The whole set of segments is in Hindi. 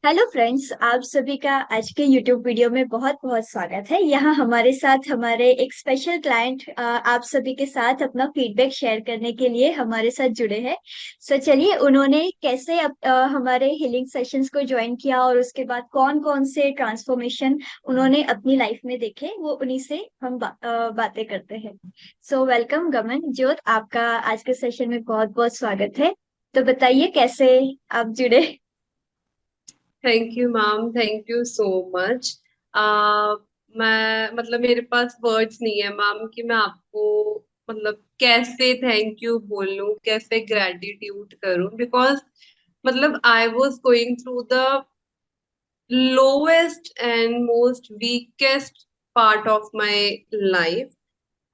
हेलो फ्रेंड्स, आप सभी का आज के यूट्यूब वीडियो में बहुत बहुत स्वागत है। यहाँ हमारे साथ हमारे एक स्पेशल क्लाइंट आप सभी के साथ अपना फीडबैक शेयर करने के लिए हमारे साथ जुड़े हैं। सो चलिए, उन्होंने कैसे हमारे हीलिंग सेशंस को ज्वाइन किया और उसके बाद कौन कौन से ट्रांसफॉर्मेशन उन्होंने अपनी लाइफ में देखे, वो उन्हीं से हम बातें करते हैं। सो वेलकम गमन ज्योत, आपका आज के सेशन में बहुत बहुत स्वागत है। तो बताइए कैसे आप जुड़े। Thank you ma'am, thank you so much. आ मैं मतलब मेरे पास वर्ड्स नहीं है मैम कि मैं आपको मतलब कैसे थैंक यू बोलूं, कैसे ग्रेटिट्यूड करूं। बिकॉज मतलब I was going through the lowest and most weakest part of my life,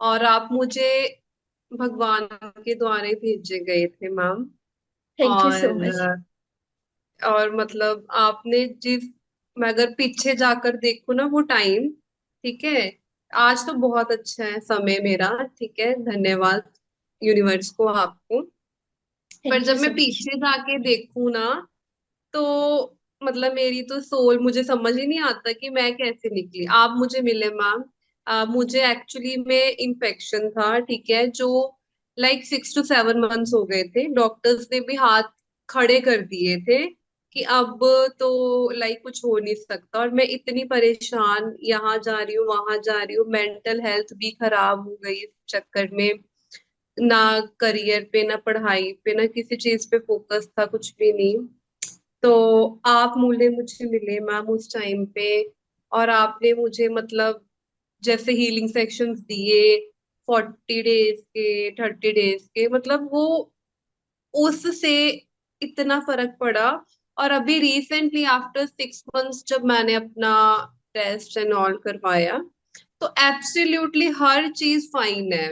और आप मुझे भगवान के द्वारे भेजे गए थे ma'am. Thank you so much. और मतलब आपने जिस, मैं अगर पीछे जाकर देखूँ ना वो टाइम, ठीक है, आज तो बहुत अच्छा है समय मेरा, ठीक है, धन्यवाद यूनिवर्स को, आपको। पर थैंक यू जब मैं सो मच। पीछे जाके देखूँ ना, तो मतलब मेरी तो सोल, मुझे समझ ही नहीं आता कि मैं कैसे निकली। आप मुझे मिले मैम। मुझे एक्चुअली में इन्फेक्शन था, ठीक है, जो लाइक 6 to 7 months हो गए थे। डॉक्टर्स ने भी हाथ खड़े कर दिए थे कि अब तो लाइक कुछ हो नहीं सकता। और मैं इतनी परेशान, यहाँ जा रही हूँ वहां जा रही हूँ, मेंटल हेल्थ भी खराब हो गई इस चक्कर में। ना करियर पे, ना पढ़ाई पे, ना किसी चीज पे फोकस था, कुछ भी नहीं। तो आप मूल्य मुझे मिले मैम उस टाइम पे। और आपने मुझे मतलब जैसे हीलिंग सेक्शंस दिए, 40 डेज के, 30 डेज के, मतलब वो उससे इतना फर्क पड़ा। और अभी रिसेंटली आफ्टर 6 months जब मैंने अपना टेस्ट एंड ऑल करवाया, तो एब्सोल्युटली हर चीज फाइन है।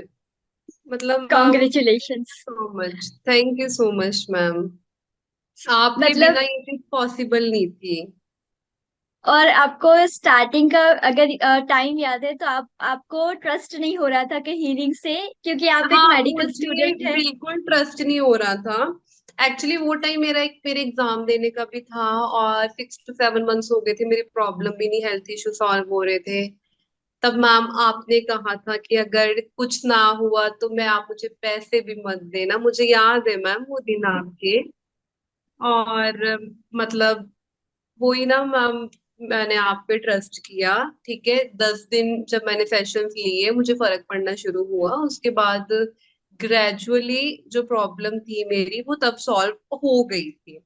मतलब ma'am, congratulations. So much, thank you so much ma'am. आपके मतलब, बिना ये चीज पॉसिबल नहीं थी। और आपको स्टार्टिंग का अगर टाइम याद है तो आप आपको ट्रस्ट नहीं हो रहा था कि हीलिंग से, क्योंकि आप एक हाँ, मेडिकल मुझे स्टूडेंट है। बिल्कुल ट्रस्ट नहीं हो रहा था। एक्चुअली वो टाइम मेरे एग्जाम देने का भी था, और 6 to 7 months हो गए थे, मेरी प्रॉब्लम भी नहीं, हेल्थ इशू सॉल्व हो रहे थे। तब मैम आपने कहा था कि अगर कुछ ना हुआ तो मैं, आप मुझे पैसे भी मत देना। मुझे याद है मैम वो दिन आपके। और मतलब वही ना मैम, मैंने आप पे ट्रस्ट किया, ठीक है। 10 दिन जब मैंने सेशंस लिए, मुझे फर्क पड़ना शुरू हुआ। उसके बाद ग्रेजुअली जो प्रॉब्लम थी मेरी, वो तब सॉल्व हो गई थी।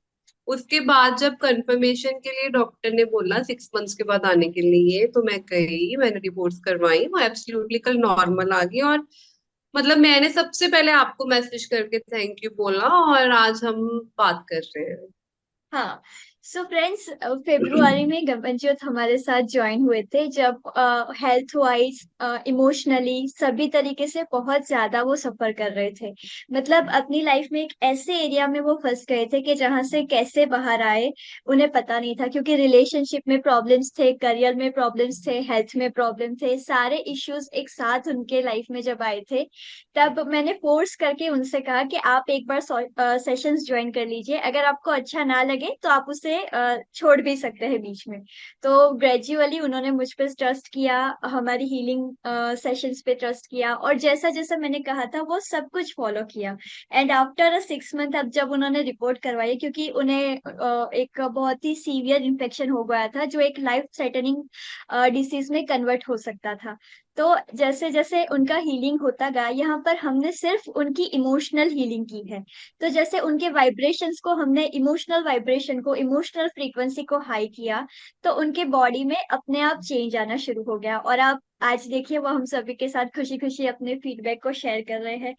उसके बाद जब कंफर्मेशन के लिए डॉक्टर ने बोला 6 months के बाद आने के लिए, तो मैं गई, मैंने रिपोर्ट्स करवाई, वो एब्सोल्युटली कल नॉर्मल आ गई। और मतलब मैंने सबसे पहले आपको मैसेज करके थैंक यू बोला, और आज हम बात कर रहे हैं। हाँ। सो फ्रेंड्स, फेब्रुआरी में गगनज्योत हमारे साथ ज्वाइन हुए थे, जब हेल्थ वाइज, इमोशनली, सभी तरीके से बहुत ज्यादा वो सफर कर रहे थे। मतलब अपनी लाइफ में एक ऐसे एरिया में वो फंस गए थे कि जहाँ से कैसे बाहर आए उन्हें पता नहीं था, क्योंकि रिलेशनशिप में प्रॉब्लम्स थे, करियर में प्रॉब्लम्स थे, हेल्थ में प्रॉब्लम थे, सारे इश्यूज एक साथ उनके लाइफ में जब आए थे, तब मैंने फोर्स करके उनसे कहा कि आप एक बार सेशंस ज्वाइन कर लीजिए, अगर आपको अच्छा ना लगे तो आप उसे छोड़ भी सकते हैं बीच में। तो ग्रेजुअली उन्होंने मुझ पर ट्रस्ट किया, हमारी हीलिंग सेशंस पे ट्रस्ट किया, और जैसा जैसा मैंने कहा था वो सब कुछ फॉलो किया। एंड आफ्टर 6 मंथ, अब जब उन्होंने रिपोर्ट करवाई, क्योंकि उन्हें एक बहुत ही सीवियर इन्फेक्शन हो गया था जो एक लाइफ थ्रेटनिंग डिसीज में कन्वर्ट हो सकता था। तो जैसे जैसे उनका हीलिंग होता गया, यहाँ पर हमने सिर्फ उनकी इमोशनल हीलिंग की है। तो जैसे उनके वाइब्रेशंस को हमने, इमोशनल वाइब्रेशन को, इमोशनल फ्रीक्वेंसी को हाई किया, तो उनके बॉडी में अपने आप चेंज आना शुरू हो गया। और आप आज देखिए, वो हम सभी के साथ खुशी खुशी अपने फीडबैक को शेयर कर रहे हैं।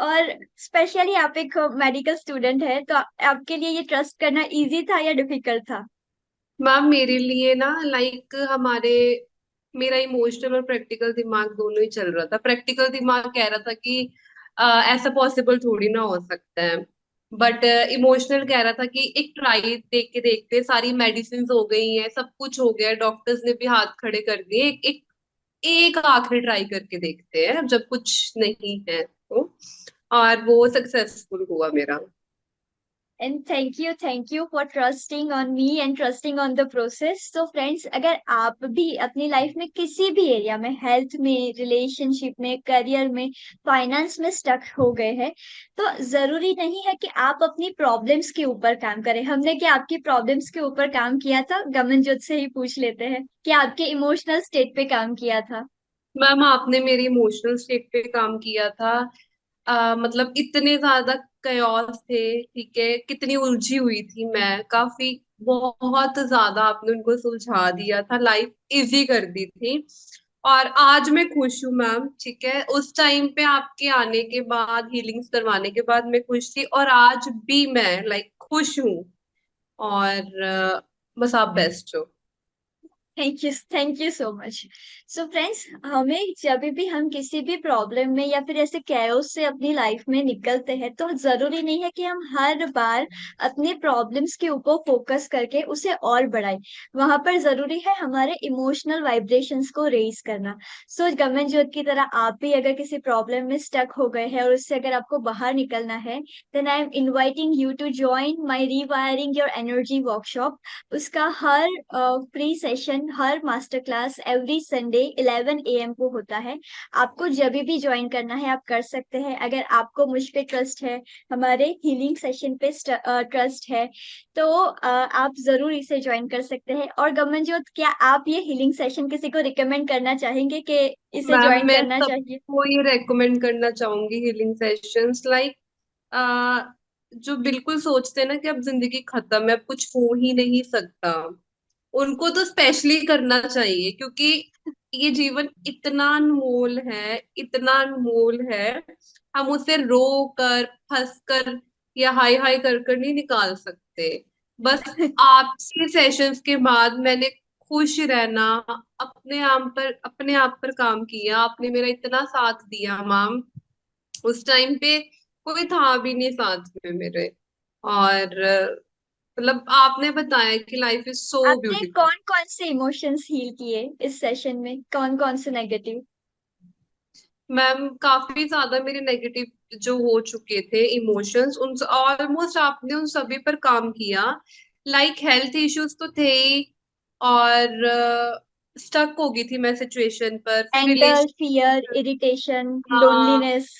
और स्पेशली आप एक मेडिकल स्टूडेंट है, तो आपके लिए ये ट्रस्ट करना इजी था या डिफिकल्ट था? मैम मेरे लिए ना, लाइक हमारे, मेरा इमोशनल और प्रैक्टिकल दिमाग दोनों ही चल रहा था। प्रैक्टिकल दिमाग कह रहा था कि ऐसा पॉसिबल थोड़ी ना हो सकता है। बट इमोशनल कह रहा था कि एक ट्राई, देख के देखते, सारी मेडिसिन हो गई हैं, सब कुछ हो गया, डॉक्टर्स ने भी हाथ खड़े कर दिए, एक आखिरी ट्राई करके देखते हैं जब कुछ नहीं है तो। और वो सक्सेसफुल हुआ मेरा। And thank you for trusting on me and trusting on the process. तो फ्रेंड्स, अगर आप भी अपनी लाइफ में किसी भी एरिया में, हेल्थ में, रिलेशनशिप में, करियर में, फाइनेंस में स्टक हो गए हैं, तो जरूरी नहीं है कि आप अपनी प्रॉब्लम्स के ऊपर काम करें। हमने क्या आपकी प्रॉब्लम्स के ऊपर काम किया था? गमनजोत से ही पूछ लेते हैं कि आपके इमोशनल स्टेट पे काम किया था। मैम आपने मेरी इमोशनल स्टेट पे काम किया था। मतलब इतने ज्यादा कयास थे, ठीक है, कितनी उलझी हुई थी मैं, काफी बहुत ज्यादा आपने उनको सुलझा दिया था, लाइफ इजी कर दी थी। और आज मैं खुश हूँ मैम, ठीक है। उस टाइम पे आपके आने के बाद, हीलिंग्स करवाने के बाद मैं खुश थी, और आज भी मैं लाइक खुश हूँ। और बस आप बेस्ट हो। Thank you so much. So friends, हमें जब भी हम किसी भी प्रॉब्लम में या फिर ऐसे कैओस से अपनी लाइफ में निकलते हैं, तो जरूरी नहीं है कि हम हर बार अपने प्रॉब्लम्स के ऊपर फोकस करके उसे और बढ़ाएं। वहां पर जरूरी है हमारे इमोशनल वाइब्रेशंस को रेज करना। सो गगन ज्योत की तरह आप भी अगर किसी प्रॉब्लम में स्टक हो गए हैं और उससे अगर आपको बाहर निकलना है, then I am inviting you to join my rewiring your energy workshop. उसका हर फ्री सेशन, हर master class every Sunday 11 AM को होता है। आपको जब भी ज्वाइन करना है आप कर सकते हैं। अगर आपको मुझ पे ट्रस्ट है, हमारे हीलिंग सेशन पे ट्रस्ट है, तो आप जरूर इसे ज्वाइन कर सकते हैं। और गमनजोत, क्या आप ये हीलिंग सेशन किसी को रिकमेंड करना चाहेंगे कि इसे मैम ज्वाइन मैं करना चाहिए? सबको ये रेकमेंड करना चाहूंगी, हीलिंग सेशंस लाइक जो बिल्कुल सोचते हैं ना कि अब जिंदगी खत्म है, अब कुछ हो ही नहीं सकता, उनको तो स्पेशली करना चाहिए, क्योंकि ये जीवन इतना अनमोल है, इतना अनमोल है। हम उसे रो कर, फंस कर, या हाय हाय कर नहीं निकाल सकते। बस आपके सेशंस के बाद मैंने खुश रहना, अपने आप पर काम किया। आपने मेरा इतना साथ दिया मैम, उस टाइम पे कोई था भी नहीं साथ में मेरे। और मतलब आपने बताया कि लाइफ इज सो आपने ब्यूटीफुल। कौन कौन से इमोशंस हील किए इस सेशन में? कौन कौन से नेगेटिव? मैम काफी ज्यादा मेरे नेगेटिव जो हो चुके थे इमोशंस, उन ऑलमोस्ट आपने उन सभी पर काम किया। लाइक हेल्थ इश्यूज तो थे ही, और स्टक हो गई थी मैं सिचुएशन पर, फिर एंगर, रिलेशन। फियर, इरिटेशन, हाँ, loneliness.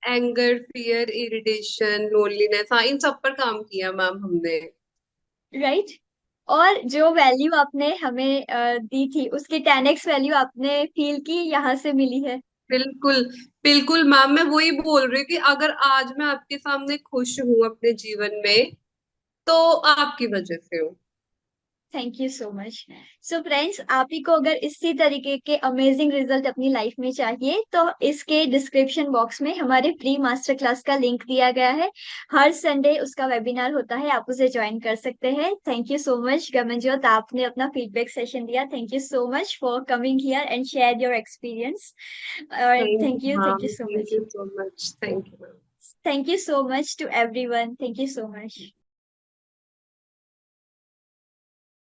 Anger, fear, irritation, loneliness, हाँ, इन सब पर काम किया मैम हमने। राइट। और जो वैल्यू आपने हमें दी थी, उसकी 10x वैल्यू आपने फील की यहाँ से मिली है। बिल्कुल, बिल्कुल मैम, मैं वही बोल रही हूँ कि अगर आज मैं आपके सामने खुश हूँ अपने जीवन में, तो आपकी वजह से हूँ। Thank you so much. So friends, आप ही को अगर इसी तरीके के अमेजिंग रिजल्ट अपनी लाइफ में चाहिए, तो इसके डिस्क्रिप्शन बॉक्स में हमारे फ्री मास्टर क्लास का लिंक दिया गया है। हर संडे उसका वेबिनार होता है, आप उसे ज्वाइन कर सकते हैं। Thank you so much Gamanjot, आपने अपना फीडबैक सेशन दिया। Thank you so much for coming here and share your experience. और thank you thank you ma'am, so thank much. You so much, thank you ma'am. Thank you so much to everyone. Thank you so much.